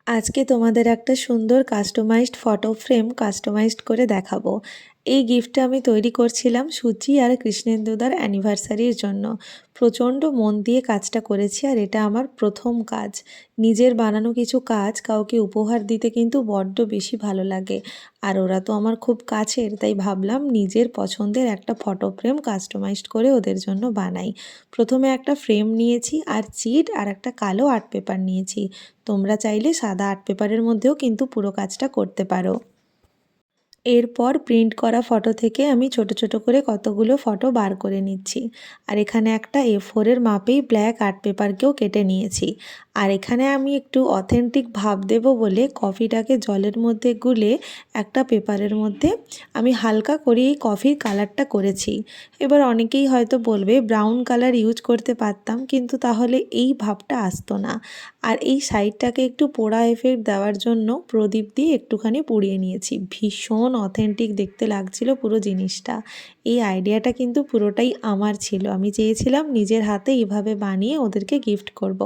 আজকে তোমাদের একটা সুন্দর কাস্টমাইজড ফটো ফ্রেম কাস্টমাইজড করে দেখাবো। এই গিফটটা আমি তৈরি করছিলাম সুচি আর কৃষ্ণেন্দুদার অ্যানিভার্সারির জন্য। প্রচণ্ড মন দিয়ে কাজটা করেছি আর এটা আমার প্রথম কাজ। নিজের বানানো কিছু কাজ কাউকে উপহার দিতে কিন্তু বড্ড বেশি ভালো লাগে। আর ওরা তো আমার খুব কাছের, তাই ভাবলাম নিজের পছন্দের একটা ফটো ফ্রেম কাস্টমাইজড করে ওদের জন্য বানাই। প্রথমে একটা ফ্রেম নিয়েছি আর চিট আর একটা কালো আর্ট পেপার নিয়েছি। তোমরা চাইলে সাদা আর্ট পেপারের মধ্যেও কিন্তু পুরো কাজটা করতে পারো। এরপর প্রিন্ট করা ফটো থেকে আমি ছোট ছোট করে কতগুলো ফটো বার করে নিচ্ছি। আর এখানে একটা A4 এর মাপেই ব্ল্যাক আর্ট পেপারকেও কেটে নিয়েছি। আর এখানে আমি একটু অথেন্টিক ভাব দেব বলে কফিটাকে জলের মধ্যে গুলে একটা পেপারের মধ্যে আমি হালকা করে এই কফির কালারটা করেছি। এবার অনেকেই হয়তো বলবে ব্রাউন কালার ইউজ করতে পারতাম, কিন্তু তাহলে এই ভাবটা আসতো না। আর এই সাইডটাকে একটু পোড়া এফেক্ট দেওয়ার জন্য প্রদীপ দিয়ে একটুখানি পুড়িয়ে নিয়েছি। ভীষণ অথেন্টিক দেখতে লাগছিল পুরো জিনিসটা। এই আইডিয়াটা কিন্তু পুরোটাই আমার ছিল। আমি চেয়েছিলাম নিজের হাতে এইভাবে বানিয়ে ওদেরকে গিফট করব।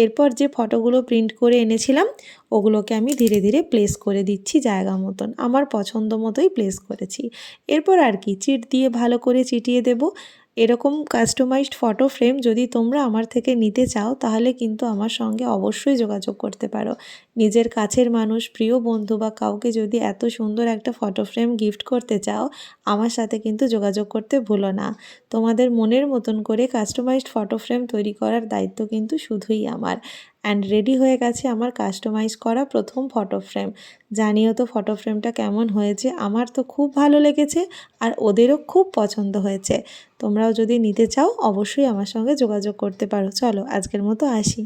এরপর যে ফটোগুলো প্রিন্ট করে এনেছিলাম ওগুলোকে আমি ধীরে ধীরে প্লেস করে দিচ্ছি জায়গা মতন। আমার পছন্দ মতোই প্লেস করেছি। এরপর আর কি চিট দিয়ে ভালো করে চিটিয়ে দেব। এরকম কাস্টমাইজড ফটো ফ্রেম যদি তোমরা আমার থেকে নিতে চাও তাহলে কিন্তু আমার সঙ্গে অবশ্যই যোগাযোগ করতে পারো। নিজের কাছের মানুষ, প্রিয় বন্ধু বা কাউকে যদি এত সুন্দর একটা ফটো ফ্রেম গিফট করতে চাও, আমার সাথে কিন্তু যোগাযোগ করতে ভুলো না। তোমাদের মনের মতন করে কাস্টমাইজড ফটো ফ্রেম তৈরি করার দায়িত্ব কিন্তু শুধুই আমার। অ্যান্ড রেডি হয়ে গেছে আমার কাস্টমাইজ করা প্রথম ফটো ফ্রেম। জানিও তো ফটো ফ্রেমটা কেমন হয়েছে। আমার তো খুব ভালো লেগেছে আর ওদেরও খুব পছন্দ হয়েছে। তোমরাও যদি নিতে চাও অবশ্যই আমার সঙ্গে যোগাযোগ করতে পারো। চলো আজকের মতো আসি।